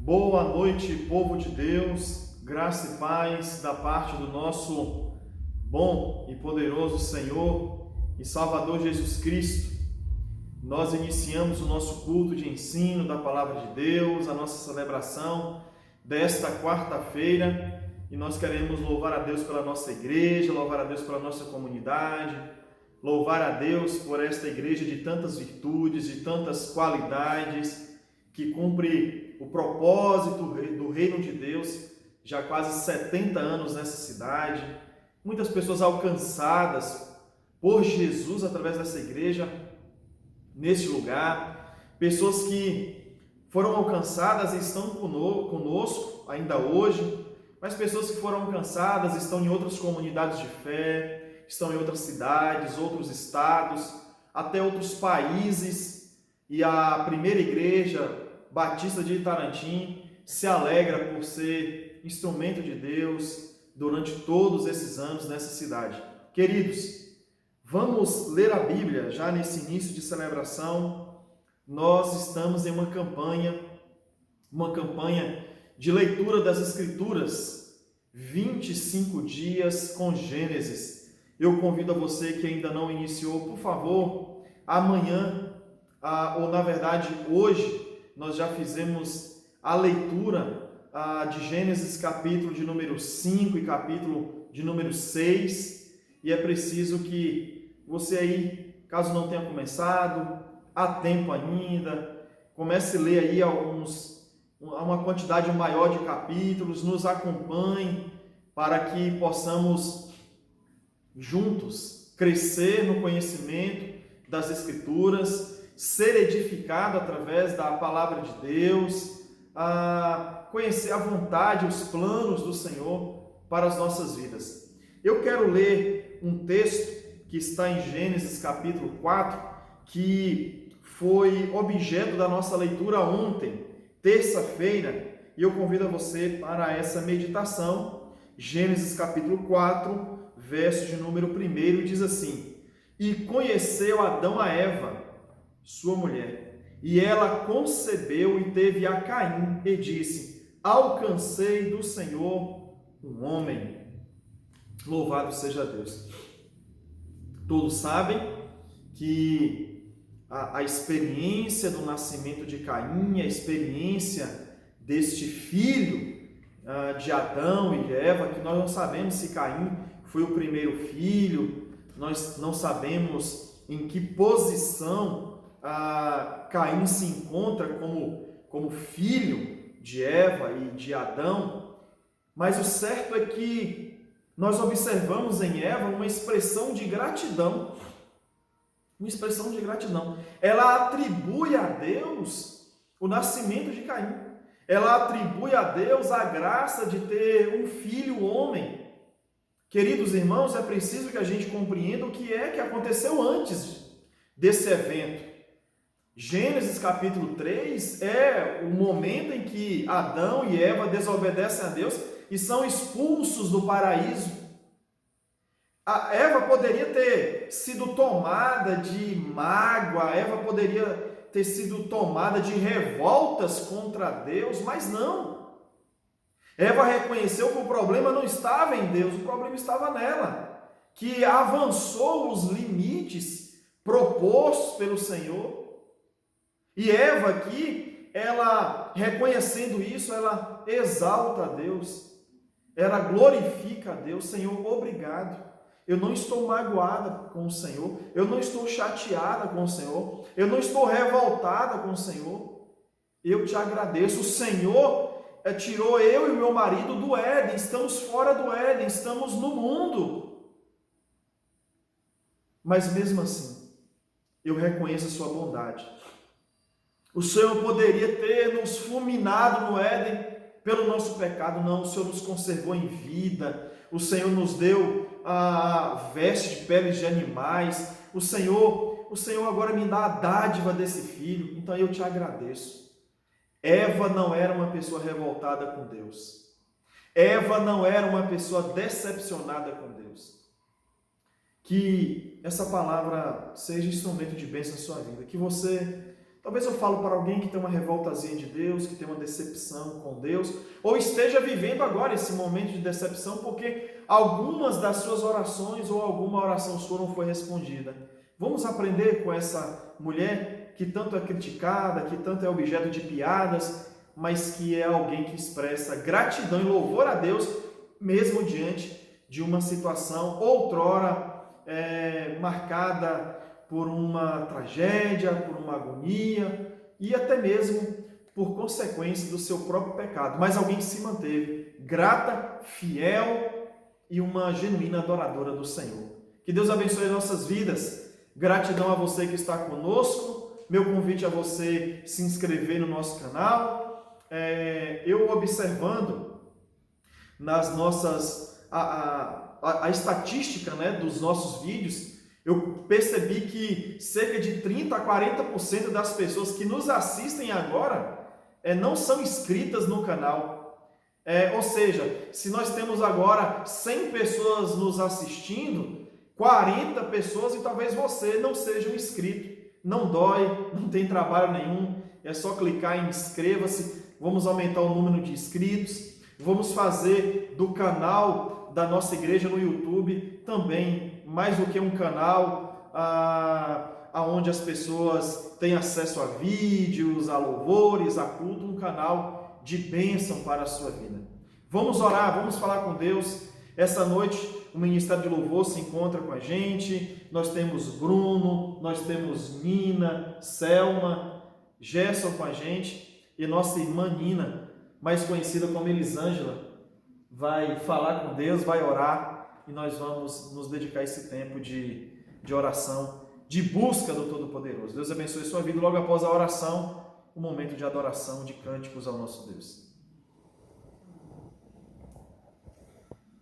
Boa noite, povo de Deus, graça e paz da parte do nosso bom e poderoso Senhor e Salvador Jesus Cristo. Nós iniciamos o nosso culto de ensino da Palavra de Deus, a nossa celebração desta quarta-feira, e nós queremos louvar a Deus pela nossa igreja, louvar a Deus pela nossa comunidade, louvar a Deus por esta igreja de tantas virtudes, de tantas qualidades, que cumpre o propósito do reino de Deus, já há quase 70 anos nessa cidade. Muitas pessoas alcançadas por Jesus através dessa igreja, neste lugar. Pessoas que foram alcançadas e estão conosco ainda hoje, mas pessoas que foram alcançadas estão em outras comunidades de fé, estão em outras cidades, outros estados, até outros países. E a primeira igreja Batista de Itarantim se alegra por ser instrumento de Deus durante todos esses anos nessa cidade. Queridos, vamos ler a Bíblia já nesse início de celebração. Nós estamos em uma campanha de leitura das Escrituras, 25 dias com Gênesis. Eu convido a você que ainda não iniciou, por favor, amanhã, ou na verdade hoje, nós já fizemos a leitura de Gênesis capítulo de número 5 e capítulo de número 6, e é preciso que você aí, caso não tenha começado, há tempo ainda, comece a ler aí uma quantidade maior de capítulos, nos acompanhe para que possamos juntos crescer no conhecimento das Escrituras, ser edificado através da palavra de Deus, conhecer a vontade, os planos do Senhor para as nossas vidas. Eu quero ler um texto que está em Gênesis capítulo 4, que foi objeto da nossa leitura ontem, terça-feira, e eu convido a você para essa meditação. Gênesis capítulo 4, verso de número 1, diz assim: E conheceu Adão a Eva, sua mulher, e ela concebeu e teve a Caim, e disse: Alcancei do Senhor um homem. Louvado seja Deus. Todos sabem que a experiência do nascimento de Caim, a experiência deste filho de Adão e de Eva, que nós não sabemos se Caim foi o primeiro filho, nós não sabemos em que posição Caim se encontra como filho de Eva e de Adão, mas o certo é que nós observamos em Eva uma expressão de gratidão. Ela atribui a Deus o nascimento de Caim. Ela atribui a Deus a graça de ter um filho homem. Queridos irmãos, é preciso que a gente compreenda o que é que aconteceu antes desse evento. Gênesis capítulo 3 é o momento em que Adão e Eva desobedecem a Deus e são expulsos do paraíso. A Eva poderia ter sido tomada de mágoa, Eva poderia ter sido tomada de revoltas contra Deus, mas não. Eva reconheceu que o problema não estava em Deus, o problema estava nela, que avançou os limites propostos pelo Senhor. E Eva aqui, ela reconhecendo isso, ela exalta a Deus, ela glorifica a Deus. Senhor, obrigado. Eu não estou magoada com o Senhor, eu não estou chateada com o Senhor, eu não estou revoltada com o Senhor. Eu te agradeço. O Senhor tirou eu e o meu marido do Éden, estamos fora do Éden, estamos no mundo. Mas mesmo assim, eu reconheço a sua bondade. O Senhor poderia ter nos fulminado no Éden pelo nosso pecado. Não, o Senhor nos conservou em vida. O Senhor nos deu a veste de peles de animais. O Senhor agora me dá a dádiva desse filho. Então eu te agradeço. Eva não era uma pessoa revoltada com Deus. Eva não era uma pessoa decepcionada com Deus. Que essa palavra seja instrumento de bênção na sua vida. Que você Talvez eu falo para alguém que tem uma revoltazinha de Deus, que tem uma decepção com Deus, ou esteja vivendo agora esse momento de decepção porque algumas das suas orações ou alguma oração sua não foi respondida. Vamos aprender com essa mulher que tanto é criticada, que tanto é objeto de piadas, mas que é alguém que expressa gratidão e louvor a Deus, mesmo diante de uma situação outrora marcada por uma tragédia, por uma agonia e até mesmo por consequência do seu próprio pecado. Mas alguém que se manteve grata, fiel e uma genuína adoradora do Senhor. Que Deus abençoe as nossas vidas. Gratidão a você que está conosco. Meu convite a você se inscrever no nosso canal. Eu observando nas nossas a estatística, né, dos nossos vídeos, eu percebi que cerca de 30 a 40% das pessoas que nos assistem agora não são inscritas no canal. Ou seja, se nós temos agora 100 pessoas nos assistindo, 40 pessoas e talvez você não seja um inscrito. Não dói, não tem trabalho nenhum, é só clicar em inscreva-se. Vamos aumentar o número de inscritos, vamos fazer do canal da nossa igreja no YouTube também mais do que um canal onde as pessoas têm acesso a vídeos, a louvores, a culto, um canal de bênção para a sua vida. Vamos orar, vamos falar com Deus. Essa noite o Ministério de Louvor se encontra com a gente. Nós temos Bruno, nós temos Nina, Selma, Gerson com a gente e nossa irmã Nina, mais conhecida como Elisângela, vai falar com Deus, vai orar e nós vamos nos dedicar a esse tempo de oração, de busca do Todo-Poderoso. Deus abençoe sua vida. Logo após a oração, um momento de adoração, de cânticos ao nosso Deus.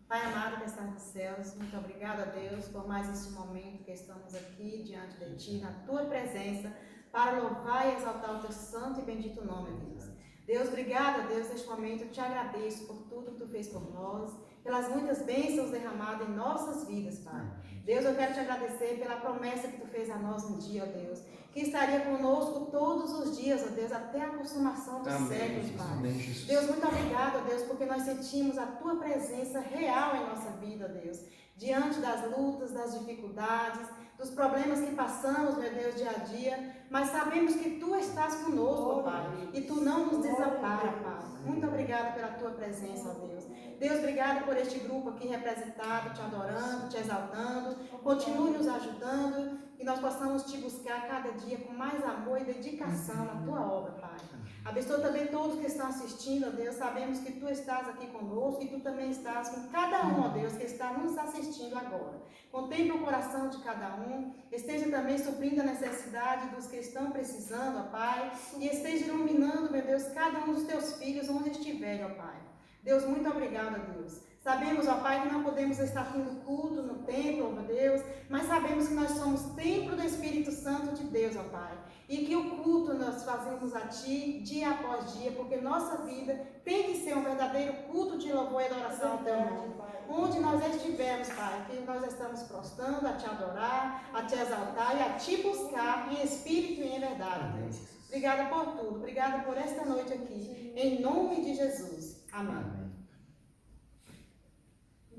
Pai amado que está nos céus, muito obrigada a Deus por mais este momento que estamos aqui diante de Ti, na Tua presença, para louvar e exaltar o Teu santo e bendito nome, Deus. Deus, obrigada, Deus, neste momento eu te agradeço por tudo que Tu fez por nós, pelas muitas bênçãos derramadas em nossas vidas, Pai. Deus, eu quero te agradecer pela promessa que Tu fez a nós um dia, ó Deus, que estaria conosco todos os dias, ó Deus, até a consumação dos séculos, Pai. Amém, Deus, muito obrigado, ó Deus, porque nós sentimos a Tua presença real em nossa vida, ó Deus, diante das lutas, das dificuldades, dos problemas que passamos, meu Deus, dia a dia, mas sabemos que Tu estás conosco, Pai, e Tu não nos desampara, Pai. Muito obrigado pela Tua presença, ó Deus. Deus, obrigado por este grupo aqui representado, te adorando, te exaltando. Continue nos ajudando e nós possamos te buscar cada dia com mais amor e dedicação na Tua obra, Pai. Abençoa também todos que estão assistindo, ó Deus. Sabemos que Tu estás aqui conosco e Tu também estás com cada um, ó Deus, que está nos assistindo agora. Contemple o coração de cada um. Esteja também suprindo a necessidade dos que estão precisando, ó Pai. E esteja iluminando, meu Deus, cada um dos Teus filhos onde estiverem, ó Pai. Deus, muito obrigada, Deus. Sabemos, ó Pai, que não podemos estar tendo culto no templo, ó Deus, mas sabemos que nós somos templo do Espírito Santo de Deus, ó Pai. E que o culto nós fazemos a Ti dia após dia, porque nossa vida tem que ser um verdadeiro culto de louvor e adoração ao Teu nome. Onde nós estivermos, Pai, que nós estamos prostrando a Te adorar, a Te exaltar e a Te buscar em espírito e em verdade, Deus. Obrigada por tudo, obrigada por esta noite aqui, em nome de Jesus. Amém.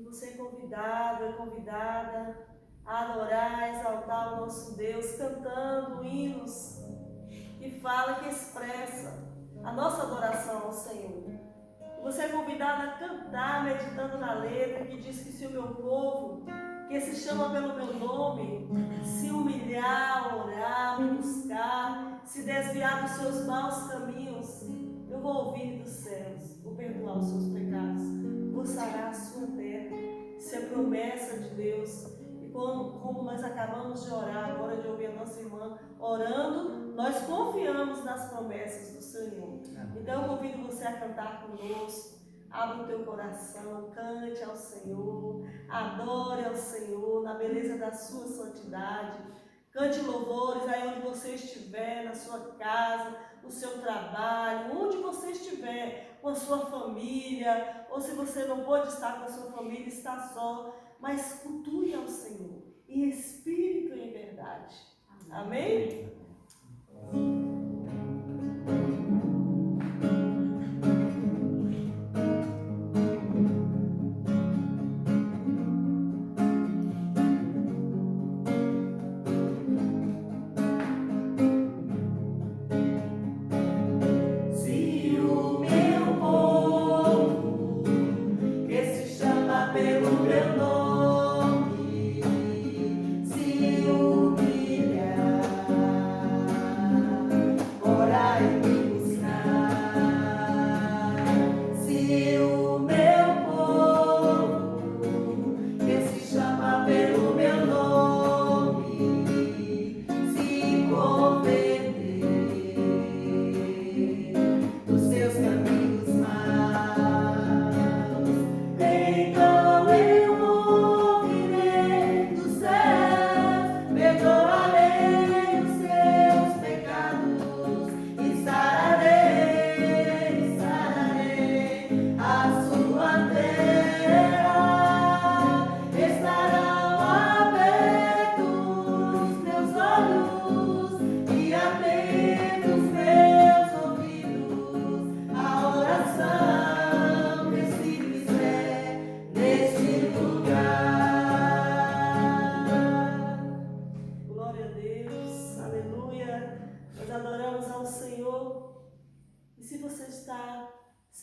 Você é convidada a adorar, a exaltar o nosso Deus, cantando hinos que fala, que expressa a nossa adoração ao Senhor. Você é convidada a cantar, meditando na letra que diz que se o meu povo, que se chama pelo meu nome, se humilhar, orar, me buscar, se desviar dos seus maus caminhos, eu vou ouvir dos céus, vou perdoar os seus pecados, vou sarar a sua terra. Isso é promessa de Deus. E como nós acabamos de orar agora, de ouvir a nossa irmã orando, nós confiamos nas promessas do Senhor. Então eu convido você a cantar conosco. Abra o teu coração, cante ao Senhor, adore ao Senhor na beleza da sua santidade. Cante louvores aí onde você estiver, na sua casa, no seu trabalho, onde você estiver, com a sua família, ou se você não pode estar com a sua família, está só, mas cultue ao Senhor, em espírito e em verdade. Amém?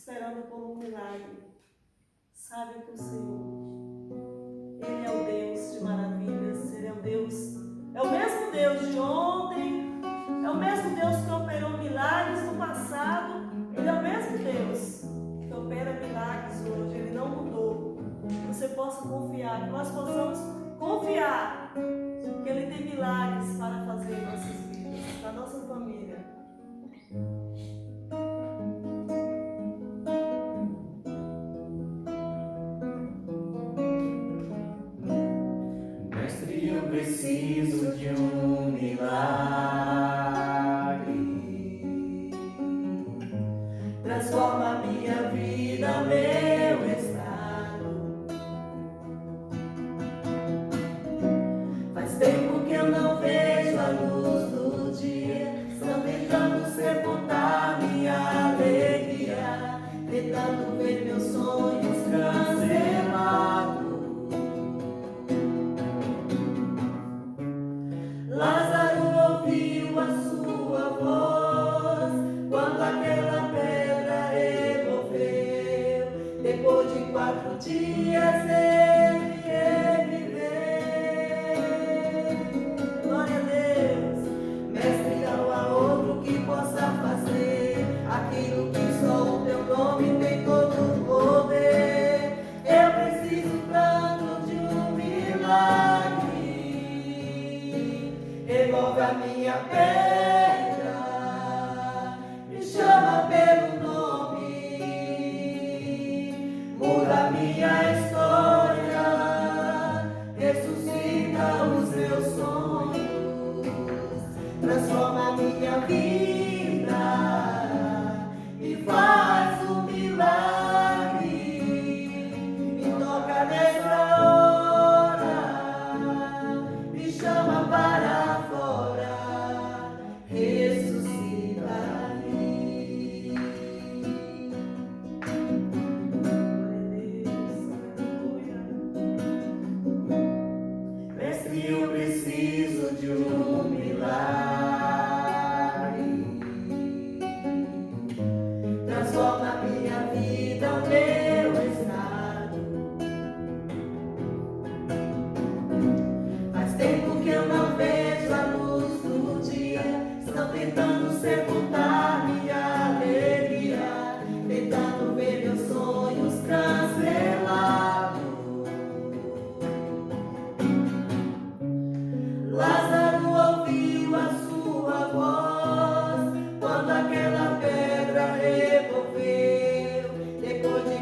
esperando por um milagre, sabe que o Senhor, Ele é o Deus de maravilhas, Ele é o Deus, é o mesmo Deus de ontem, é o mesmo Deus que operou milagres no passado, Ele é o mesmo Deus que opera milagres hoje, Ele não mudou. Que você possa confiar, que nós possamos confiar que Ele tem milagres para fazer em nossas vidas, na nossa família. Mestre, eu preciso de um milagre. Transforma minha vida, meu estado. Faz tempo que eu não vejo a luz do dia. Estão tentando sepultar minha alegria, tentando ver meus sonhos cancelados. Lázaro ouviu a sua voz quando aquela pedra removeu. Depois de 4 dias ele reviveu. Glória a Deus. Mestre, não há outro que possa fazer aquilo que só o teu nome tem todo o poder. Eu preciso tanto de um milagre. Remove a minha pedra, me chama pelo nome, muda a minha história, ressuscita os meus sonhos, transforma a minha vida, me faz um milagre, me toca nessa hora, me chama para eu preciso de um milagre. Transforma a minha vida, o meu estado. Faz tempo que eu não vejo a luz do dia. Estão tentando sepultar minha alegria, tentando ver meus sonhos cancelados. Lázaro ouviu a sua voz quando aquela pedra removeu. Depois de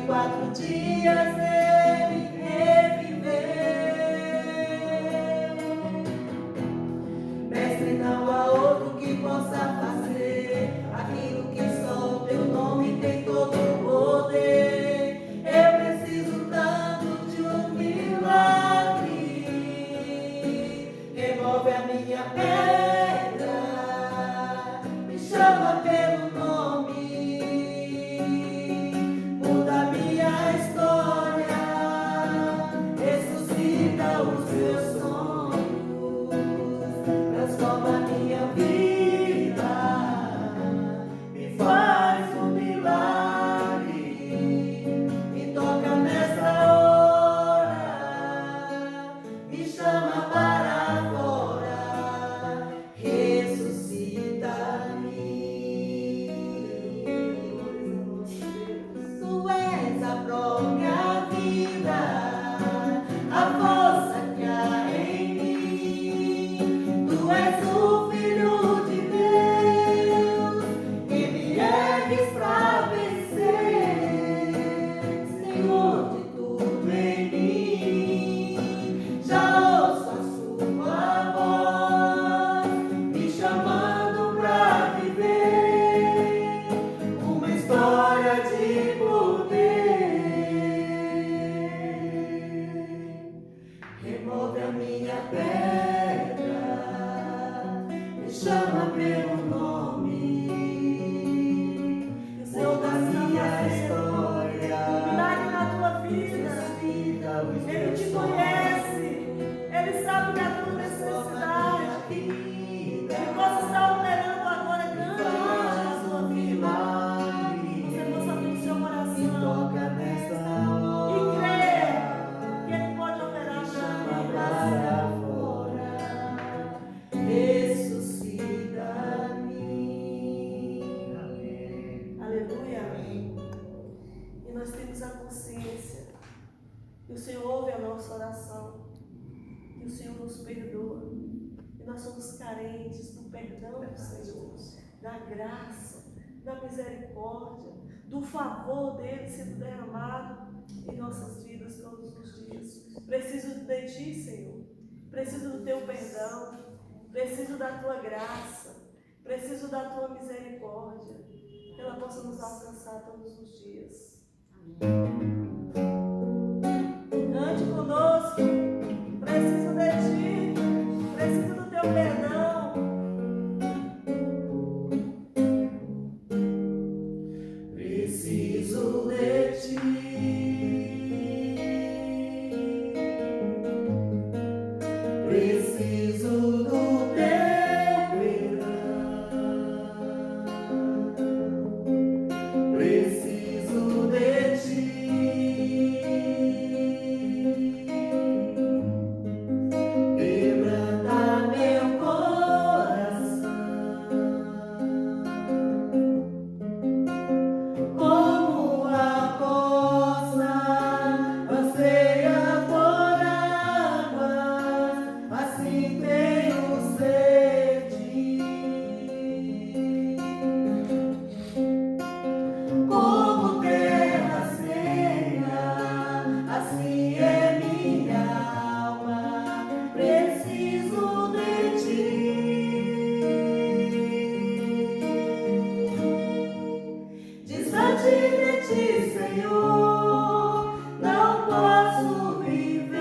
de poder. Remove a minha pedra, me chama pelo nome, muda a minha história. Milagre na tua vida. Ele te conhece. Ele sabe da tua necessidade. Ele possa estar operando agora grande na sua vida. Você possa abrir o seu coração e crer que Ele pode operar na sua vida. Aleluia. E nós temos a consciência que o Senhor ouve a nossa oração, que o Senhor nos perdoa. E nós somos carentes do perdão do Senhor, da graça, da misericórdia, do favor dele sendo derramado em nossas vidas todos os dias. Preciso de ti, Senhor. Preciso do teu perdão. Preciso da tua graça. Preciso da tua misericórdia. Que ela possa nos alcançar todos os dias. Cante conosco. Preciso de ti. Preciso do teu perdão. Preciso de ti. Preciso do teu perdão. Preciso de ti. Quebranta meu coração. Como a costa anseia por águas, assim tenho sede. Como terra seca, assim é minha alma. Preciso de ti. Distante de ti, Senhor, não posso viver.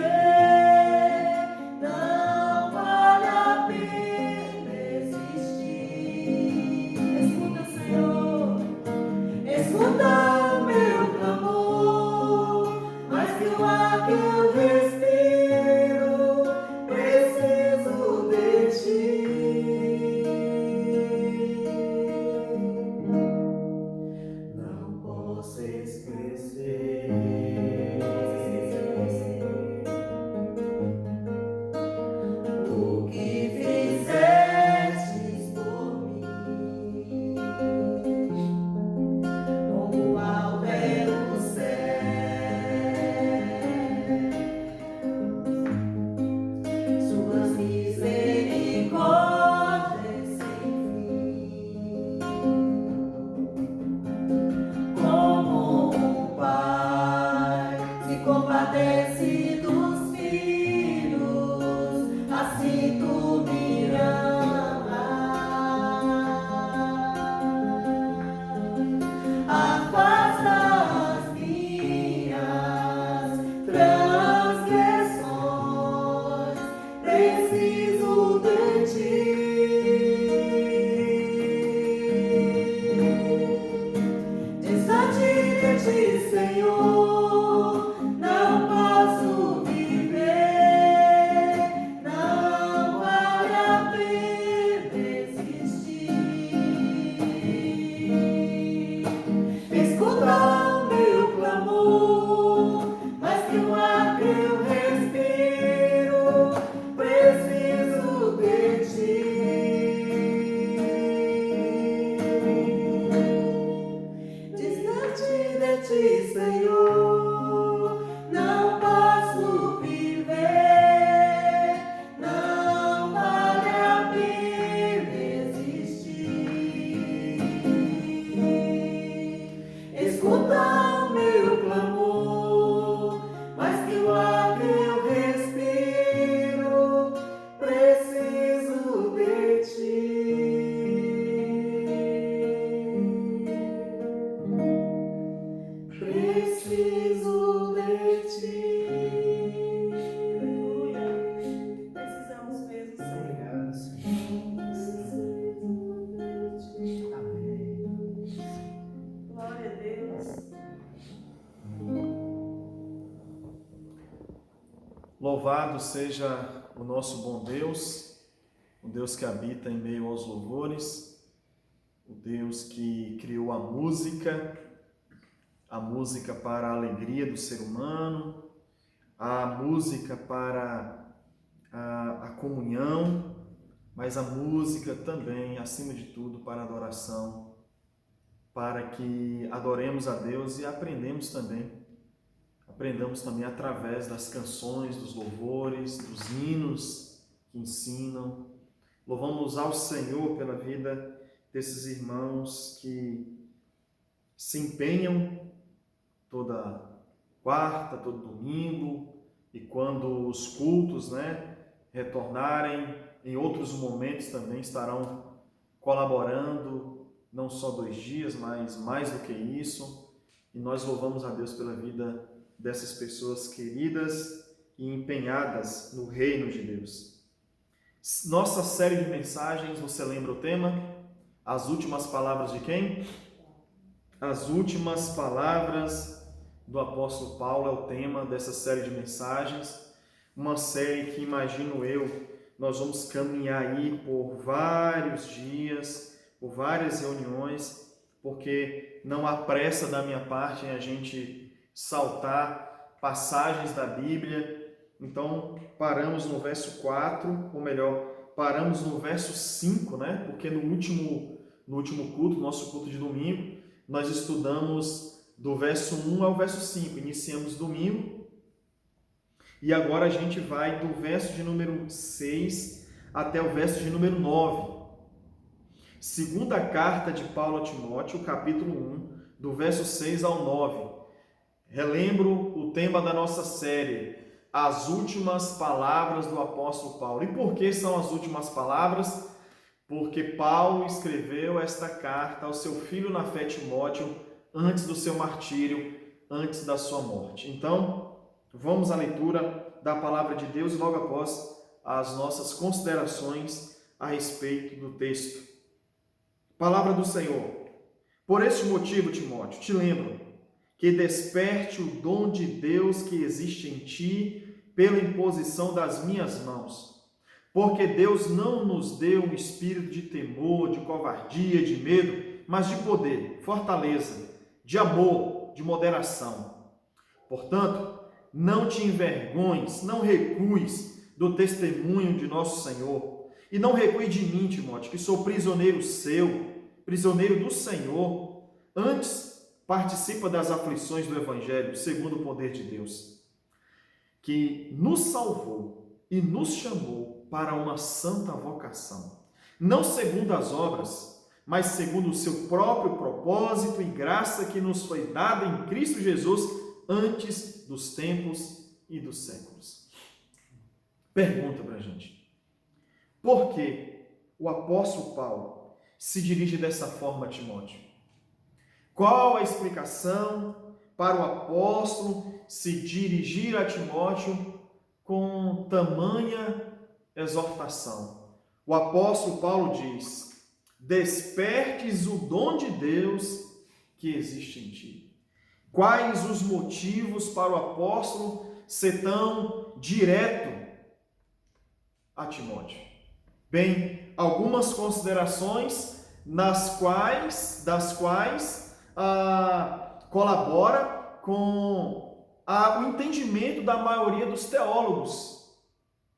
Não vale a pena existir. Escuta, Senhor, escuta o meu clamor. Mais que o ar que eu respiro, preciso de ti. Não posso esquecer o que fizestes por mim. Como alto é o céu, suas misericórdias sem fim. Como um pai se compadece dos filhos, assim tu me amas. Afasta as minhas transgressões, preciso de ti. Distante de ti, Senhor, não posso viver. Não vale a pena existir. Escuta o meu clamor, mais que o ar que eu respiro, preciso de ti. Distante de ti, Senhor, não posso viver. Não vale a pena existir. Escuta o meu clamor, mais que o ar que eu respiro, preciso de ti. Louvado seja o nosso bom Deus, o Deus que habita em meio aos louvores, o Deus que criou a música para a alegria do ser humano, a música para a comunhão, mas a música também, acima de tudo, para a adoração, para que adoremos a Deus e aprendamos também através das canções, dos louvores, dos hinos que ensinam. Louvamos ao Senhor pela vida desses irmãos que se empenham toda quarta, todo domingo, e quando os cultos, retornarem, em outros momentos também estarão colaborando, não só 2 dias, mas mais do que isso. E nós louvamos a Deus pela vida dessas pessoas queridas e empenhadas no reino de Deus. Nossa série de mensagens, você lembra o tema? As últimas palavras de quem? As últimas palavras do apóstolo Paulo é o tema dessa série de mensagens. Uma série que, imagino eu, nós vamos caminhar aí por vários dias, por várias reuniões, porque não há pressa da minha parte em a gente saltar passagens da Bíblia. Então, paramos no verso 4, ou melhor, paramos no verso 5, porque no último culto, nosso culto de domingo, nós estudamos do verso 1 ao verso 5, iniciamos domingo, e agora a gente vai do verso de número 6 até o verso de número 9. Segunda carta de Paulo a Timóteo, capítulo 1, do verso 6 ao 9. Relembro o tema da nossa série, as últimas palavras do apóstolo Paulo. E por que são as últimas palavras? Porque Paulo escreveu esta carta ao seu filho na fé Timóteo antes do seu martírio, antes da sua morte. Então, vamos à leitura da palavra de Deus e logo após as nossas considerações a respeito do texto. Palavra do Senhor. Por este motivo, Timóteo, te lembro que desperte o dom de Deus que existe em ti pela imposição das minhas mãos. Porque Deus não nos deu um espírito de temor, de covardia, de medo, mas de poder, fortaleza, de amor, de moderação. Portanto, não te envergonhes, não recues do testemunho de nosso Senhor. E não recue de mim, Timóteo, que sou prisioneiro seu, prisioneiro do Senhor. Antes, participa das aflições do Evangelho, segundo o poder de Deus, que nos salvou e nos chamou para uma santa vocação, não segundo as obras, mas segundo o seu próprio propósito e graça que nos foi dada em Cristo Jesus antes dos tempos e dos séculos. Pergunta para a gente: por que o apóstolo Paulo se dirige dessa forma a Timóteo? Qual a explicação para o apóstolo se dirigir a Timóteo com tamanha exortação? O apóstolo Paulo diz: despertes o dom de Deus que existe em ti. Quais os motivos para o apóstolo ser tão direto a Timóteo? Bem, algumas considerações das quais colabora com o entendimento da maioria dos teólogos.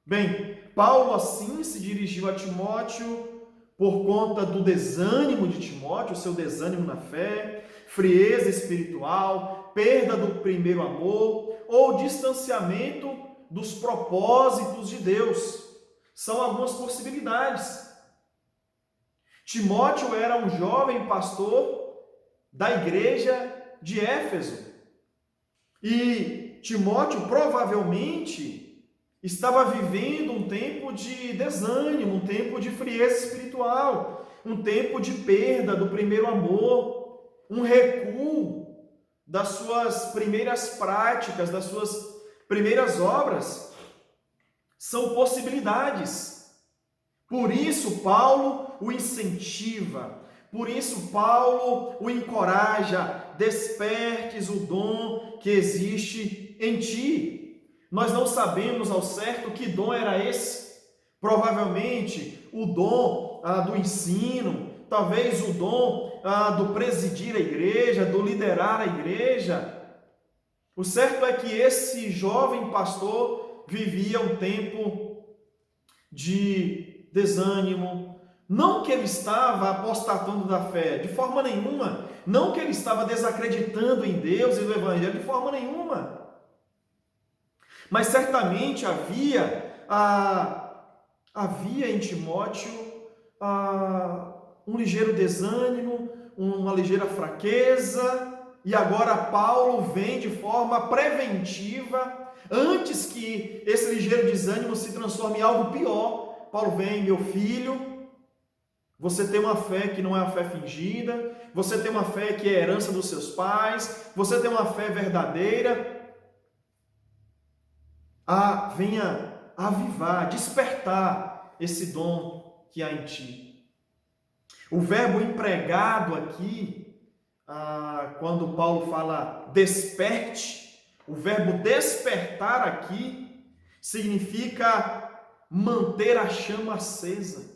Bem, Paulo assim se dirigiu a Timóteo por conta do desânimo de Timóteo, o seu desânimo na fé, frieza espiritual, perda do primeiro amor ou distanciamento dos propósitos de Deus. São algumas possibilidades. Timóteo era um jovem pastor da igreja de Éfeso. E Timóteo provavelmente estava vivendo um tempo de desânimo, um tempo de frieza espiritual, um tempo de perda do primeiro amor, um recuo das suas primeiras práticas, das suas primeiras obras. São possibilidades. Por isso Paulo o incentiva, por isso Paulo o encoraja: despertes o dom que existe em ti. Nós não sabemos ao certo que dom era esse. Provavelmente o dom do ensino, talvez o dom do presidir a igreja, do liderar a igreja. O certo é que esse jovem pastor vivia um tempo de desânimo. Não que ele estava apostatando da fé, de forma nenhuma. Não que ele estava desacreditando em Deus e no Evangelho, de forma nenhuma. Mas certamente havia em Timóteo um ligeiro desânimo, uma ligeira fraqueza, e agora Paulo vem de forma preventiva, antes que esse ligeiro desânimo se transforme em algo pior. Paulo vem: meu filho, você tem uma fé que não é a fé fingida, você tem uma fé que é a herança dos seus pais, você tem uma fé verdadeira. Venha avivar, despertar esse dom que há em ti. O verbo empregado aqui, quando Paulo fala desperte, o verbo despertar aqui significa manter a chama acesa.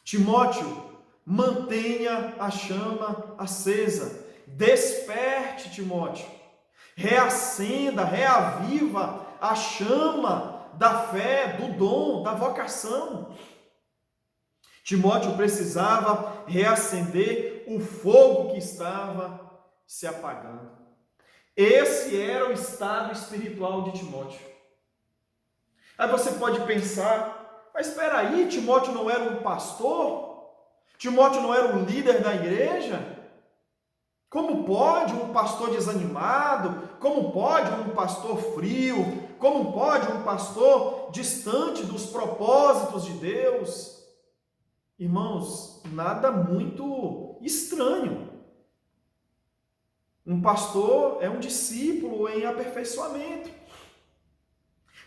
Timóteo, mantenha a chama acesa. Desperte, Timóteo. Reacenda, reaviva a chama da fé, do dom, da vocação. Timóteo precisava reacender o fogo que estava se apagando. Esse era o estado espiritual de Timóteo. Aí você pode pensar: mas espera aí, Timóteo não era um pastor? Timóteo não era um líder da igreja? Como pode um pastor desanimado? Como pode um pastor frio? Como pode um pastor distante dos propósitos de Deus? Irmãos, nada muito estranho. Um pastor é um discípulo em aperfeiçoamento.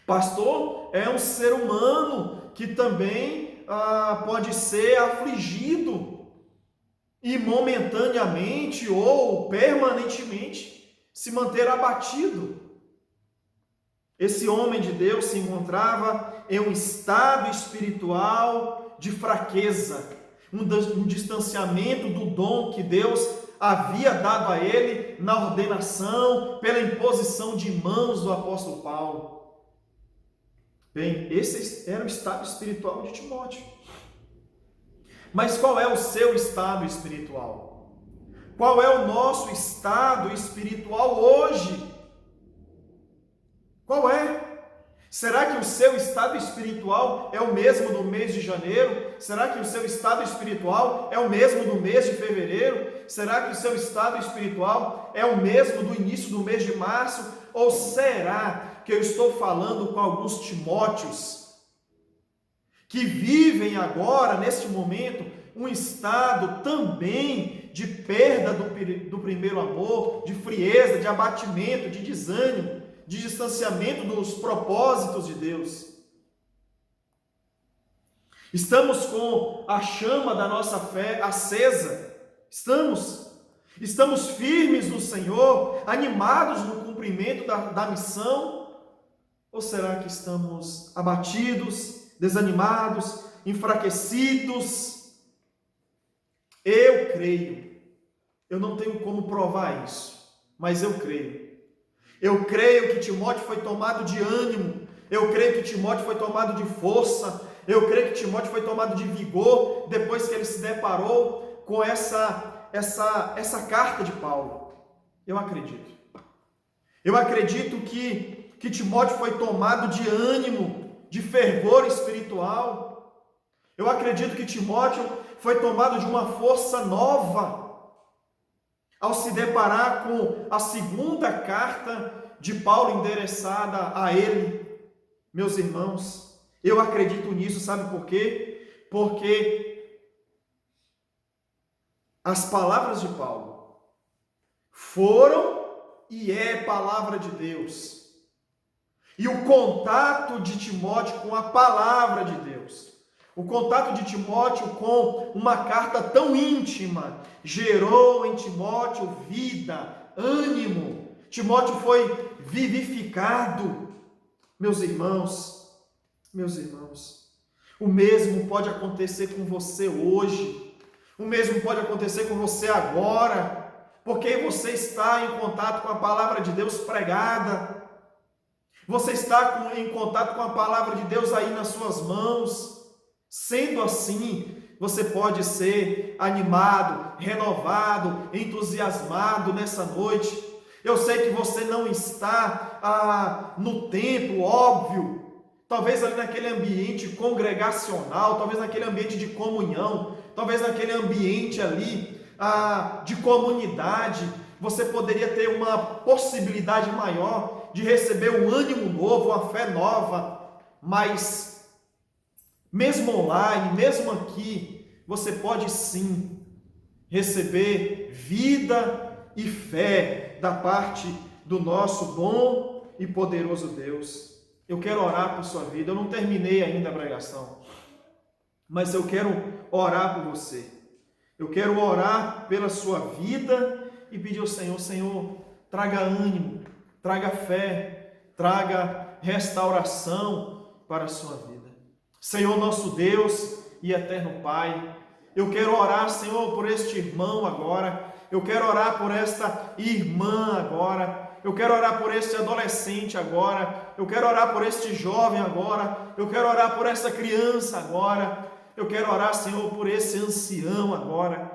Pastor é um ser humano que também pode ser afligido e momentaneamente ou permanentemente se manter abatido. Esse homem de Deus se encontrava em um estado espiritual de fraqueza, um distanciamento do dom que Deus havia dado a ele na ordenação, pela imposição de mãos do apóstolo Paulo. Bem, esse era o estado espiritual de Timóteo. Mas qual é o seu estado espiritual? Qual é o nosso estado espiritual hoje? Qual é? Será que o seu estado espiritual é o mesmo do mês de janeiro? Será que o seu estado espiritual é o mesmo do mês de fevereiro? Será que o seu estado espiritual é o mesmo do início do mês de março? Ou será que eu estou falando com alguns Timóteos que vivem agora, neste momento, um estado também de perda do primeiro amor, de frieza, de abatimento, de desânimo, de distanciamento dos propósitos de Deus? Estamos com a chama da nossa fé acesa? Estamos firmes no Senhor, animados no cumprimento da missão? Ou será que estamos abatidos, desanimados, enfraquecidos? Eu creio, eu não tenho como provar isso, mas eu creio. Eu creio que Timóteo foi tomado de ânimo, eu creio que Timóteo foi tomado de força, eu creio que Timóteo foi tomado de vigor, depois que ele se deparou com essa carta de Paulo. Eu acredito. Eu acredito que Timóteo foi tomado de ânimo, de fervor espiritual. Eu acredito que Timóteo foi tomado de uma força nova ao se deparar com a segunda carta de Paulo endereçada a ele. Meus irmãos, eu acredito nisso, sabe por quê? Porque as palavras de Paulo foram e é palavra de Deus. E o contato de Timóteo com a palavra de Deus, o contato de Timóteo com uma carta tão íntima, gerou em Timóteo vida, ânimo. Timóteo foi vivificado. Meus irmãos, o mesmo pode acontecer com você hoje, o mesmo pode acontecer com você agora, porque você está em contato com a palavra de Deus pregada, você está em contato com a palavra de Deus aí nas suas mãos. Sendo assim, você pode ser animado, renovado, entusiasmado nessa noite. Eu sei que você não está no templo, óbvio, talvez ali naquele ambiente congregacional, talvez naquele ambiente de comunhão, talvez naquele ambiente ali de comunidade. Você poderia ter uma possibilidade maior de receber um ânimo novo, uma fé nova, mas mesmo online, mesmo aqui, você pode sim receber vida e fé da parte do nosso bom e poderoso Deus. Eu quero orar por sua vida. Eu não terminei ainda a pregação, mas eu quero orar por você. Eu quero orar pela sua vida e pedir ao Senhor: Senhor, traga ânimo, traga fé, traga restauração para a sua vida. Senhor, nosso Deus e eterno Pai, eu quero orar, Senhor, por este irmão agora. Eu quero orar por esta irmã agora. Eu quero orar por este adolescente agora. Eu quero orar por este jovem agora. Eu quero orar por essa criança agora. Eu quero orar, Senhor, por esse ancião agora.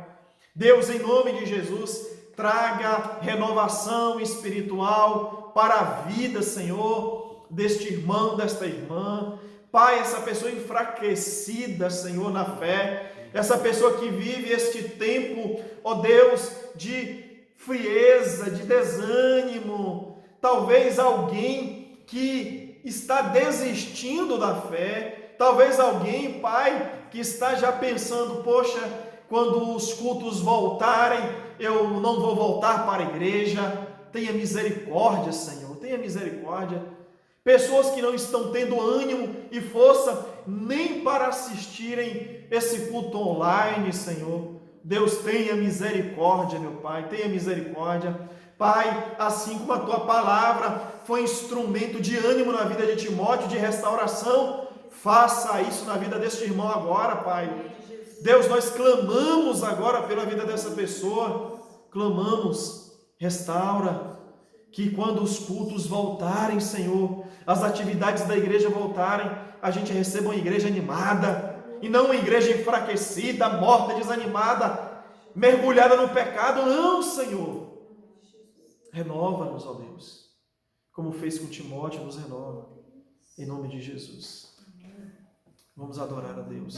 Deus, em nome de Jesus, traga renovação espiritual para a vida, Senhor, deste irmão, desta irmã. Pai, essa pessoa enfraquecida, Senhor, na fé, essa pessoa que vive este tempo, ó Deus, de frieza, de desânimo, talvez alguém que está desistindo da fé, talvez alguém, Pai, que está já pensando: poxa, quando os cultos voltarem, eu não vou voltar para a igreja. Tenha misericórdia, Senhor, tenha misericórdia. Pessoas que não estão tendo ânimo e força nem para assistirem esse culto online, Senhor. Deus, tenha misericórdia, meu Pai, tenha misericórdia. Pai, assim como a Tua palavra foi instrumento de ânimo na vida de Timóteo, de restauração, faça isso na vida deste irmão agora, Pai. Deus, nós clamamos agora pela vida dessa pessoa, clamamos, restaura, que quando os cultos voltarem, Senhor, as atividades da igreja voltarem, a gente receba uma igreja animada, e não uma igreja enfraquecida, morta, desanimada, mergulhada no pecado. Não, Senhor. Renova-nos, ó Deus, como fez com Timóteo, nos renova, em nome de Jesus. Vamos adorar a Deus.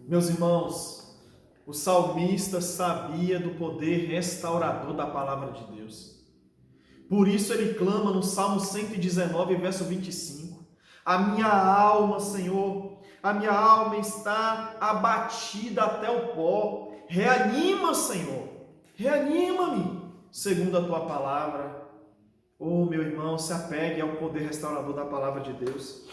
Meus irmãos, o salmista sabia do poder restaurador da palavra de Deus. Por isso ele clama no Salmo 119, verso 25: a minha alma, Senhor, a minha alma está abatida até o pó. Reanima, Senhor, reanima-me, segundo a tua palavra. Oh, meu irmão, se apegue ao poder restaurador da palavra de Deus.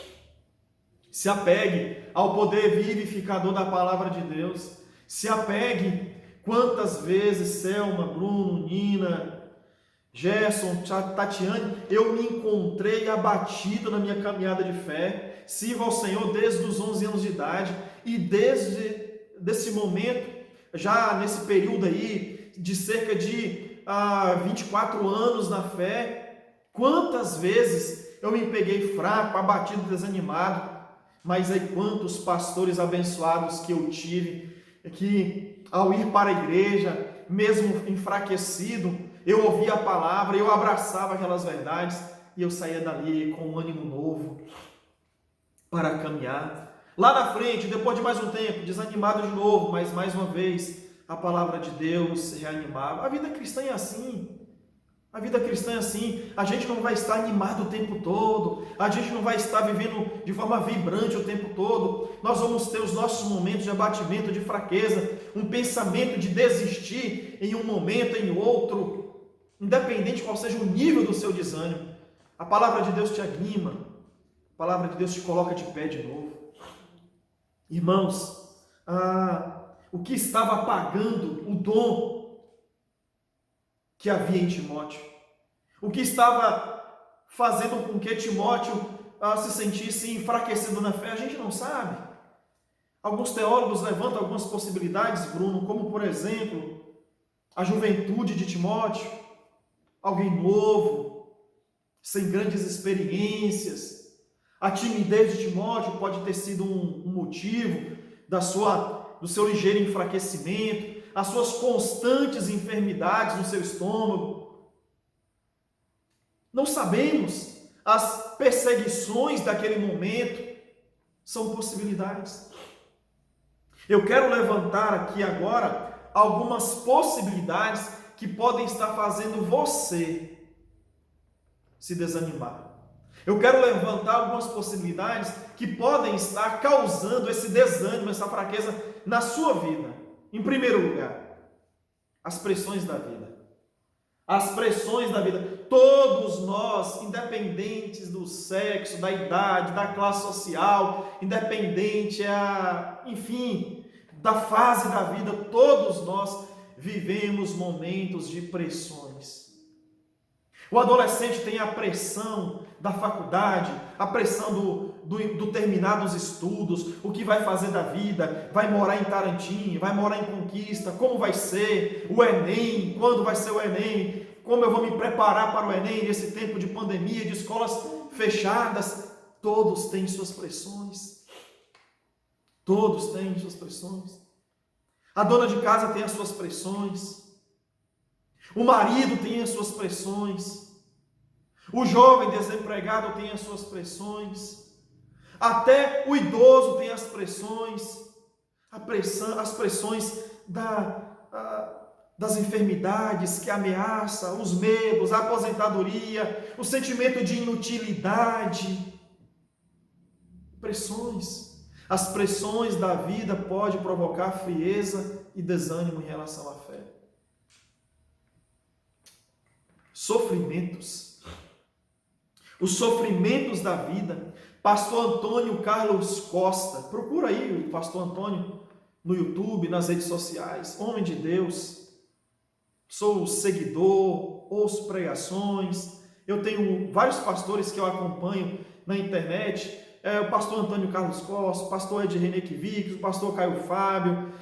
Se apegue ao poder vivificador da palavra de Deus. Se apegue. Quantas vezes Selma, Bruno, Nina, Gerson, Tatiane, eu me encontrei abatido na minha caminhada de fé, sirvo ao Senhor desde os 11 anos de idade, e desde esse momento, já nesse período aí, de cerca de 24 anos na fé, quantas vezes eu me peguei fraco, abatido, desanimado, mas aí quantos pastores abençoados que eu tive, que ao ir para a igreja, mesmo enfraquecido, eu ouvia a palavra, eu abraçava aquelas verdades e eu saía dali com um ânimo novo para caminhar. Lá na frente, depois de mais um tempo, desanimado de novo, mas mais uma vez a palavra de Deus reanimava. A vida cristã é assim. A vida cristã é assim. A gente não vai estar animado o tempo todo. A gente não vai estar vivendo de forma vibrante o tempo todo. Nós vamos ter os nossos momentos de abatimento, de fraqueza, um pensamento de desistir em um momento, em outro. Independente qual seja o nível do seu desânimo, a palavra de Deus te anima, a palavra de Deus te coloca de pé de novo. Irmãos, o que estava apagando o dom que havia em Timóteo? O que estava fazendo com que Timóteo se sentisse enfraquecido na fé? A gente não sabe. Alguns teólogos levantam algumas possibilidades, Bruno, como por exemplo, a juventude de Timóteo, alguém novo, sem grandes experiências. A timidez de Timóteo pode ter sido um motivo do seu ligeiro enfraquecimento, as suas constantes enfermidades no seu estômago. Não sabemos. As perseguições daquele momento são possibilidades. Eu quero levantar aqui agora algumas possibilidades que podem estar fazendo você se desanimar. Eu quero levantar algumas possibilidades que podem estar causando esse desânimo, essa fraqueza na sua vida. Em primeiro lugar, as pressões da vida. As pressões da vida. Todos nós, independentes do sexo, da idade, da classe social, independente, enfim, da fase da vida, todos nós vivemos momentos de pressões. O adolescente tem a pressão da faculdade, a pressão do terminar dos estudos, o que vai fazer da vida, vai morar em Tarantim, vai morar em Conquista, como vai ser o Enem, quando vai ser o Enem, como eu vou me preparar para o Enem nesse tempo de pandemia, de escolas fechadas. Todos têm suas pressões. Todos têm suas pressões. A dona de casa tem as suas pressões. O marido tem as suas pressões. O jovem desempregado tem as suas pressões. Até o idoso tem as pressões. As pressões das enfermidades que ameaçam, os medos, a aposentadoria, o sentimento de inutilidade. Pressões. As pressões da vida podem provocar frieza e desânimo em relação à fé. Sofrimentos. Os sofrimentos da vida. Pastor Antônio Carlos Costa. Procura aí o pastor Antônio no YouTube, nas redes sociais. Homem de Deus. Sou seguidor, ouço pregações. Eu tenho vários pastores que eu acompanho na internet. O pastor Antônio Carlos Costa, o pastor Ed René Kivik, o pastor Caio Fábio,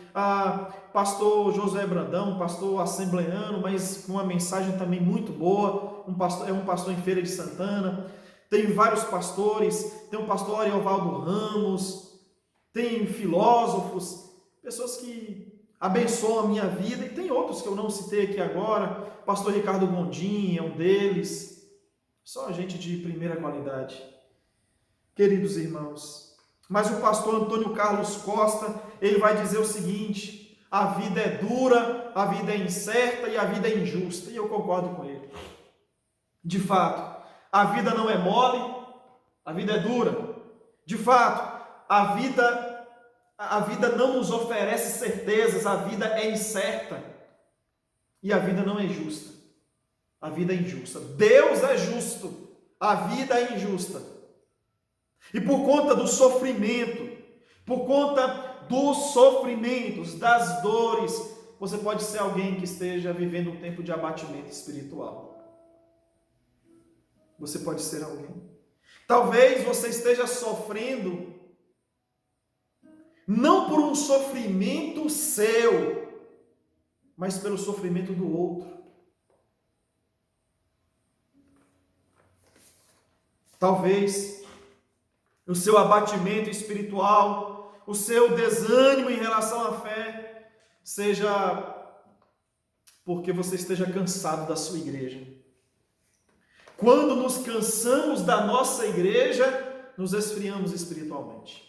pastor José Brandão, pastor assembleano, mas com uma mensagem também muito boa, é um pastor em Feira de Santana. Tem vários pastores, tem o pastor Ariovaldo Ramos, tem filósofos, pessoas que abençoam a minha vida, e tem outros que eu não citei aqui agora. O pastor Ricardo Gondim é um deles, só gente de primeira qualidade. Queridos irmãos, mas o pastor Antônio Carlos Costa, ele vai dizer o seguinte: a vida é dura, a vida é incerta e a vida é injusta. E eu concordo com ele. De fato, a vida não é mole, a vida é dura. De fato, a vida não nos oferece certezas, a vida é incerta. E a vida não é justa. A vida é injusta. Deus é justo, a vida é injusta. E por conta do sofrimento, por conta dos sofrimentos, das dores, você pode ser alguém que esteja vivendo um tempo de abatimento espiritual. Você pode ser alguém. Talvez você esteja sofrendo não por um sofrimento seu, mas pelo sofrimento do outro. Talvez o seu abatimento espiritual, o seu desânimo em relação à fé, seja porque você esteja cansado da sua igreja. Quando nos cansamos da nossa igreja, nos esfriamos espiritualmente.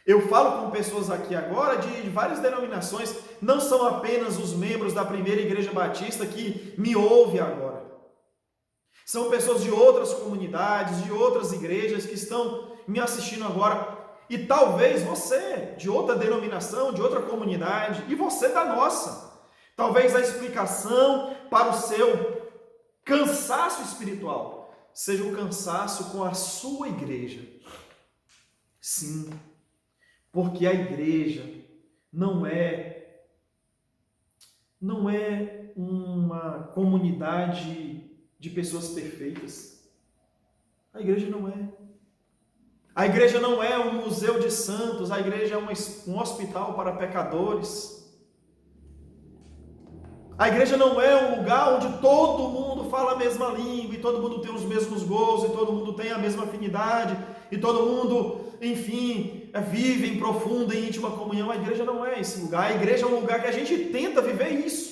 Eu falo com pessoas aqui agora de várias denominações, não são apenas os membros da primeira igreja batista que me ouvem agora. São pessoas de outras comunidades, de outras igrejas que estão me assistindo agora. E talvez você, de outra denominação, de outra comunidade, e você da nossa. Talvez a explicação para o seu cansaço espiritual seja o cansaço com a sua igreja. Sim, porque a igreja não é uma comunidade de pessoas perfeitas. A igreja não é. A igreja não é um museu de santos, a igreja é um hospital para pecadores. A igreja não é um lugar onde todo mundo fala a mesma língua, e todo mundo tem os mesmos gostos, e todo mundo tem a mesma afinidade, e todo mundo, enfim, vive em profunda e íntima comunhão. A igreja não é esse lugar. A igreja é um lugar que a gente tenta viver isso.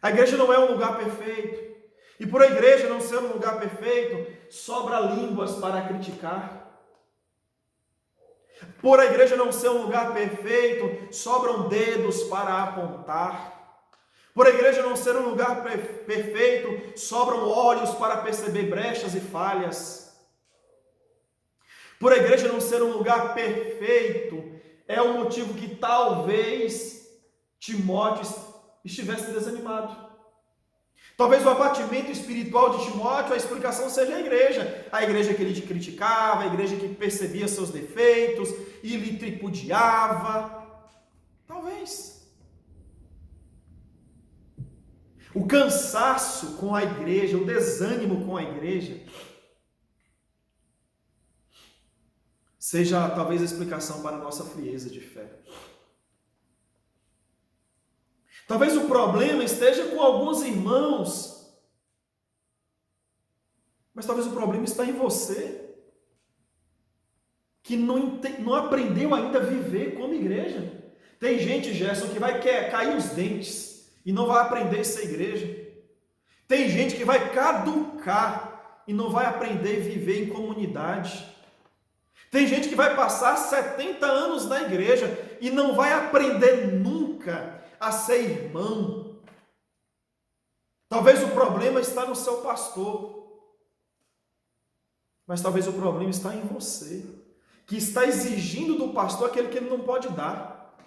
A igreja não é um lugar perfeito. E por a igreja não ser um lugar perfeito, sobra línguas para criticar. Por a igreja não ser um lugar perfeito, sobram dedos para apontar. Por a igreja não ser um lugar perfeito, sobram olhos para perceber brechas e falhas. Por a igreja não ser um lugar perfeito, é o motivo que talvez Timóteo estivesse desanimado. Talvez o abatimento espiritual de Timóteo, a explicação seja a igreja que ele criticava, a igreja que percebia seus defeitos e lhe tripudiava. Talvez. O cansaço com a igreja, o desânimo com a igreja, seja talvez a explicação para a nossa frieza de fé. Talvez o problema esteja com alguns irmãos, mas talvez o problema está em você, que não aprendeu ainda a viver como igreja. Tem gente, Gerson, que vai cair os dentes e não vai aprender a ser igreja. Tem gente que vai caducar e não vai aprender a viver em comunidade. Tem gente que vai passar 70 anos na igreja e não vai aprender nunca a ser irmão. Talvez o problema está no seu pastor, mas talvez o problema está em você, que está exigindo do pastor aquilo que ele não pode dar.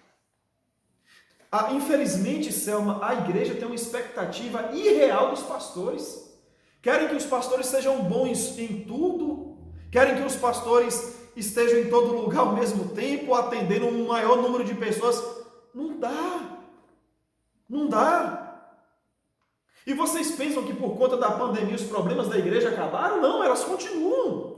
Infelizmente, Selma, a igreja tem uma expectativa irreal dos pastores. Querem que os pastores sejam bons em tudo, querem que os pastores estejam em todo lugar ao mesmo tempo, atendendo um maior número de pessoas. Não dá. Não dá. E vocês pensam que por conta da pandemia os problemas da igreja acabaram? Não, elas continuam.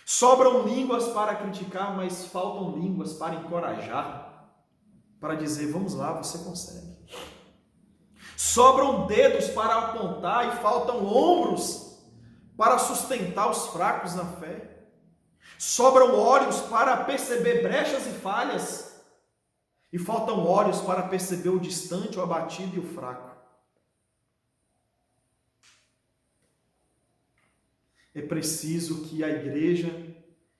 Sobram línguas para criticar, mas faltam línguas para encorajar, para dizer, vamos lá, você consegue. Sobram dedos para apontar e faltam ombros para sustentar os fracos na fé. Sobram olhos para perceber brechas e falhas, e faltam olhos para perceber o distante, o abatido e o fraco. É preciso que a igreja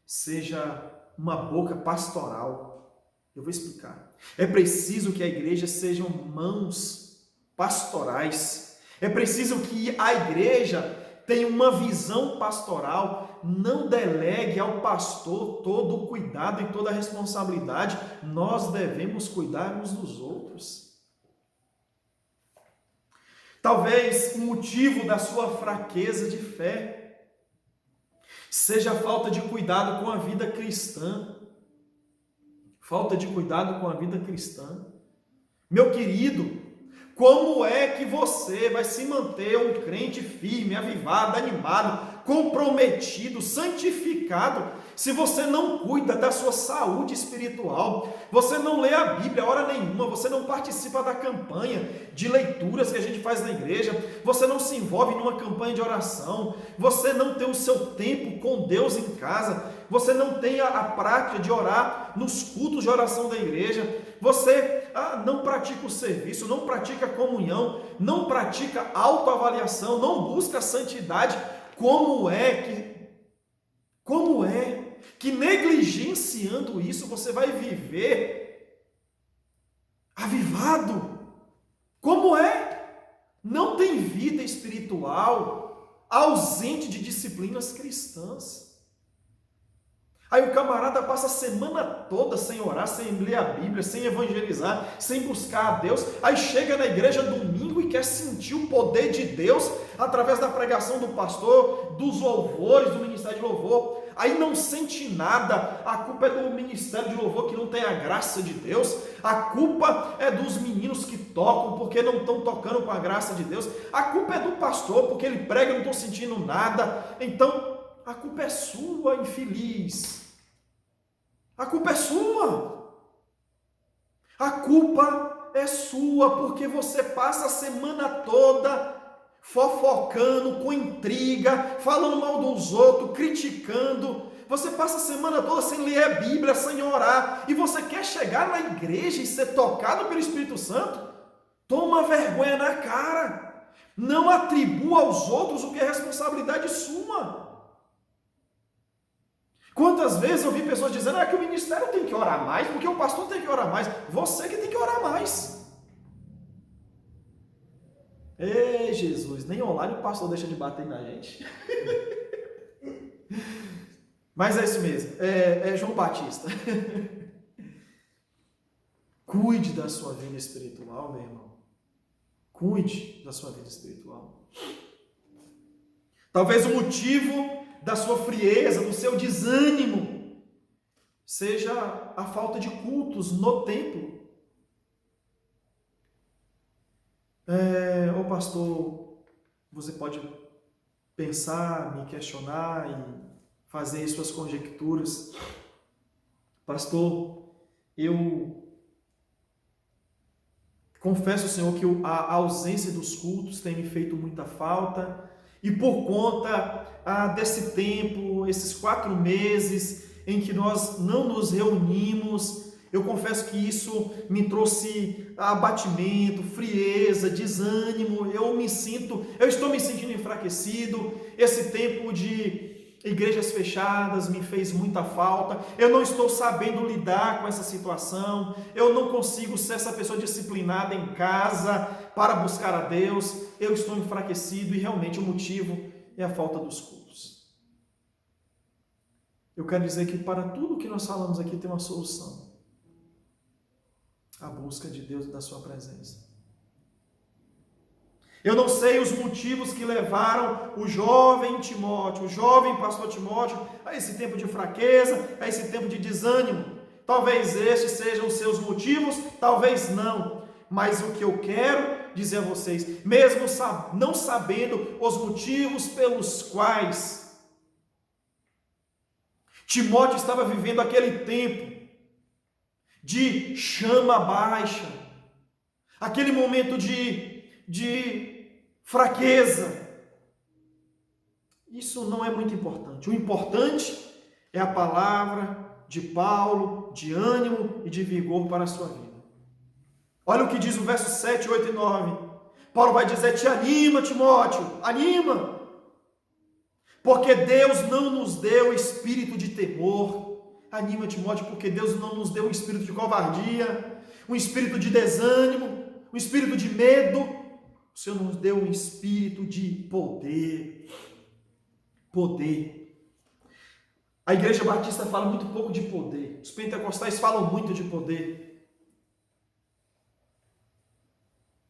seja uma boca pastoral. Eu vou explicar. É preciso que a igreja sejam mãos pastorais. É preciso que a igreja tenha uma visão pastoral. Não delegue ao pastor todo o cuidado e toda a responsabilidade. Nós devemos cuidar uns dos outros. Talvez o motivo da sua fraqueza de fé seja a falta de cuidado com a vida cristã. Falta de cuidado com a vida cristã. Meu querido, Como é que você vai se manter um crente firme, avivado, animado, comprometido, santificado, se você não cuida da sua saúde espiritual, você não lê a Bíblia hora nenhuma, você não participa da campanha de leituras que a gente faz na igreja, você não se envolve numa campanha de oração, você não tem o seu tempo com Deus em casa, você não tem a prática de orar nos cultos de oração da igreja, você não pratica o serviço, não pratica a comunhão, não pratica autoavaliação, não busca a santidade. Como é que negligenciando isso você vai viver avivado? Como é? Não tem vida espiritual, ausente de disciplinas cristãs. Aí o camarada passa a semana toda sem orar, sem ler a Bíblia, sem evangelizar, sem buscar a Deus. Aí chega na igreja domingo e quer sentir o poder de Deus através da pregação do pastor, dos louvores, do ministério de louvor. Aí não sente nada. A culpa é do ministério de louvor que não tem a graça de Deus. A culpa é dos meninos que tocam porque não estão tocando com a graça de Deus. A culpa é do pastor porque ele prega e não estou sentindo nada. Então, a culpa é sua, infeliz. A culpa é sua. A culpa é sua porque você passa a semana toda fofocando, com intriga, falando mal dos outros, criticando. Você passa a semana toda sem ler a Bíblia, sem orar. E você quer chegar na igreja e ser tocado pelo Espírito Santo? Toma vergonha na cara. Não atribua aos outros o que é responsabilidade sua. Quantas vezes eu vi pessoas dizendo que o ministério tem que orar mais, porque o pastor tem que orar mais. Você que tem que orar mais. Ei, Jesus, nem online o pastor deixa de bater na gente. Mas é isso mesmo, é João Batista. Cuide da sua vida espiritual, meu irmão. Cuide da sua vida espiritual. Talvez o motivo da sua frieza, do seu desânimo, seja a falta de cultos no templo. Ô pastor, você pode pensar, me questionar e fazer suas conjecturas. Pastor, eu confesso ao Senhor que a ausência dos cultos tem me feito muita falta. E por conta desse tempo, esses 4 meses em que nós não nos reunimos, eu confesso que isso me trouxe abatimento, frieza, desânimo. Eu estou me sentindo enfraquecido. Esse tempo de igrejas fechadas me fez muita falta. Eu não estou sabendo lidar com essa situação. Eu não consigo ser essa pessoa disciplinada em casa para buscar a Deus. Eu estou enfraquecido e realmente o motivo é a falta dos cultos. Eu quero dizer que para tudo que nós falamos aqui tem uma solução. A busca de Deus e da sua presença. Eu não sei os motivos que levaram o jovem Timóteo, o jovem pastor Timóteo, a esse tempo de fraqueza, a esse tempo de desânimo. Talvez estes sejam os seus motivos, talvez não. Mas o que eu quero dizer a vocês, mesmo não sabendo os motivos pelos quais Timóteo estava vivendo aquele tempo de chama baixa, aquele momento de fraqueza, isso não é muito importante. O importante é a palavra de Paulo, de ânimo e de vigor para a sua vida. Olha o que diz o verso 7, 8 e 9. Paulo vai dizer: te anima, Timóteo, anima, porque Deus não nos deu espírito de temor. Anima, Timóteo, porque Deus não nos deu um espírito de covardia, um espírito de desânimo, um espírito de medo. O Senhor nos deu um espírito de poder. Poder. A Igreja Batista fala muito pouco de poder. Os pentecostais falam muito de poder.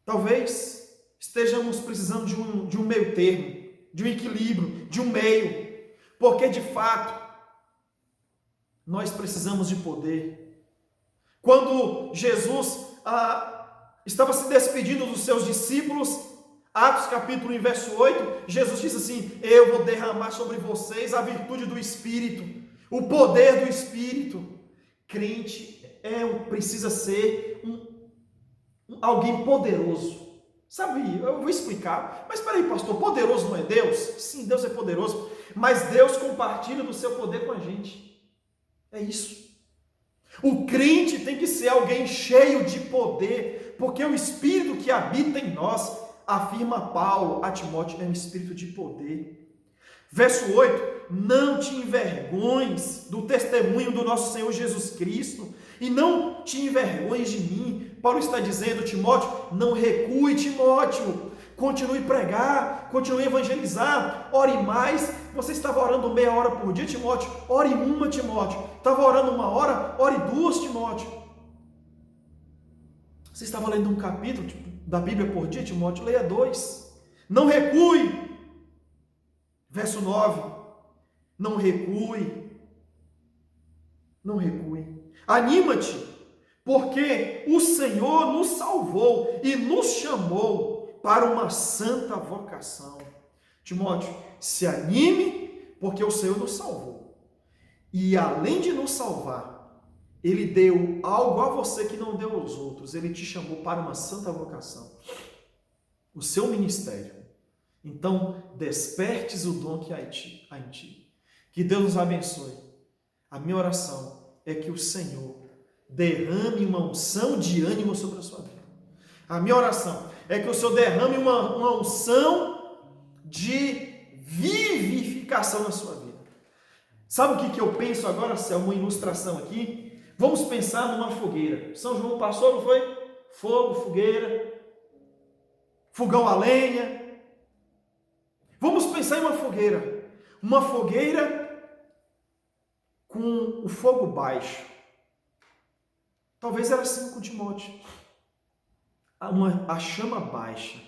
Talvez estejamos precisando de um meio termo, de um equilíbrio, de um meio. Porque, de fato, nós precisamos de poder. Quando Jesus estava se despedindo dos seus discípulos. Atos capítulo 1, verso 8, Jesus disse assim: eu vou derramar sobre vocês a virtude do Espírito, o poder do Espírito. Crente precisa ser alguém poderoso. Sabe, eu vou explicar. Mas espera aí, pastor, poderoso não é Deus? Sim, Deus é poderoso, mas Deus compartilha do seu poder com a gente. É isso. O crente tem que ser alguém cheio de poder, porque o Espírito que habita em nós, afirma Paulo a Timóteo, é um espírito de poder. Verso 8, não te envergonhes do testemunho do nosso Senhor Jesus Cristo, e não te envergonhes de mim. Paulo está dizendo, Timóteo, não recue, Timóteo, continue a pregar, continue a evangelizar, ore mais. Você estava orando meia hora por dia, Timóteo, ore uma, Timóteo. Estava orando uma hora, ore duas, Timóteo. Você estava lendo um capítulo da Bíblia por dia, Timóteo, leia 2. Não recue. Verso 9, não recue. Não recue. Anima-te, porque o Senhor nos salvou e nos chamou para uma santa vocação. Timóteo, se anime, porque o Senhor nos salvou. E além de nos salvar, Ele deu algo a você que não deu aos outros. Ele te chamou para uma santa vocação. O seu ministério. Então, despertes o dom que há em ti. Que Deus nos abençoe. A minha oração é que o Senhor derrame uma unção de ânimo sobre a sua vida. A minha oração é que o Senhor derrame uma unção de vivificação na sua vida. Sabe o que eu penso agora, Céu? Uma ilustração aqui. Vamos pensar numa fogueira. São João passou, não foi? Fogo, fogueira, fogão a lenha. Vamos pensar em uma fogueira. Uma fogueira com o fogo baixo. Talvez era assim com Timóteo. A chama baixa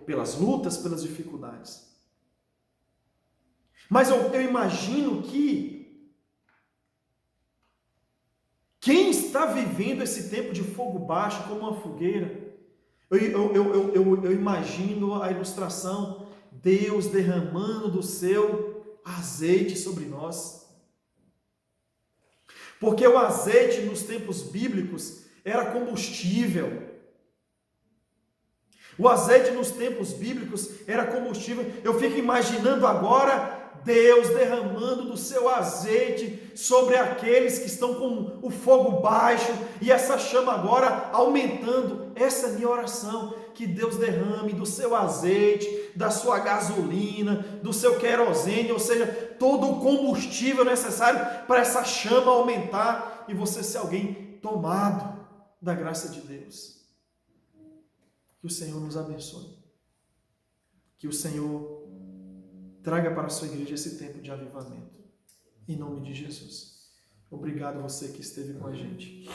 pelas lutas, pelas dificuldades. Mas eu imagino que quem está vivendo esse tempo de fogo baixo como uma fogueira, eu imagino a ilustração, Deus derramando do seu azeite sobre nós. Porque o azeite nos tempos bíblicos era combustível. O azeite nos tempos bíblicos era combustível. Eu fico imaginando agora Deus derramando do seu azeite sobre aqueles que estão com o fogo baixo e essa chama agora aumentando. Essa é a minha oração, que Deus derrame do seu azeite, da sua gasolina, do seu querosene, ou seja, todo o combustível necessário para essa chama aumentar e você ser alguém tomado da graça de Deus. Que o Senhor nos abençoe. Que o Senhor traga para a sua igreja esse tempo de avivamento. Em nome de Jesus. Obrigado a você que esteve com a gente.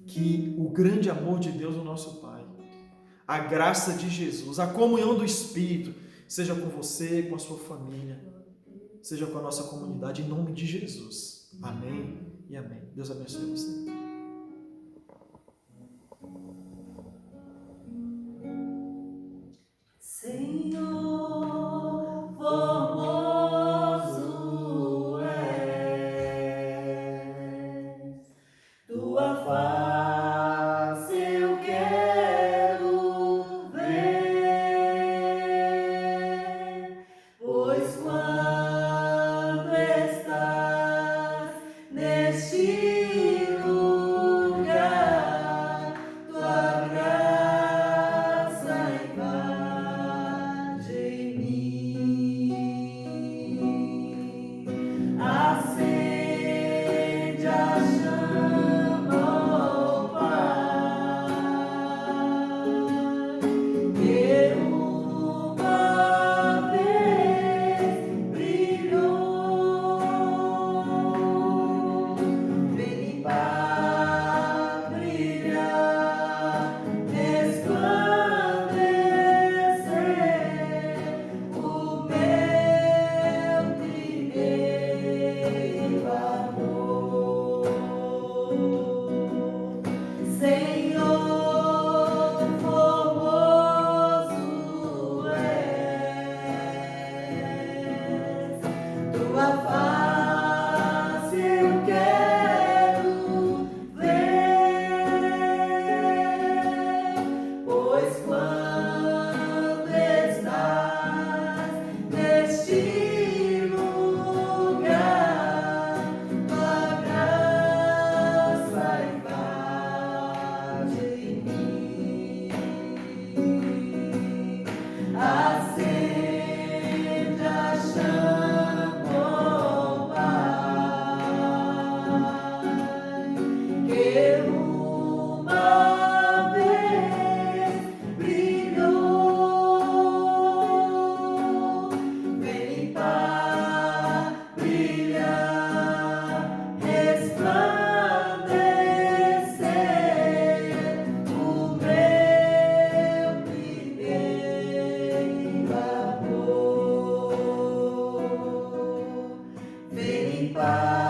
Que o grande amor de Deus, o nosso Pai, a graça de Jesus, a comunhão do Espírito, seja com você, com a sua família, seja com a nossa comunidade, em nome de Jesus. Amém e amém. Deus abençoe você. Senhor, formoso és, tua face eu quero ver, pois quando estás neste lugar, paz.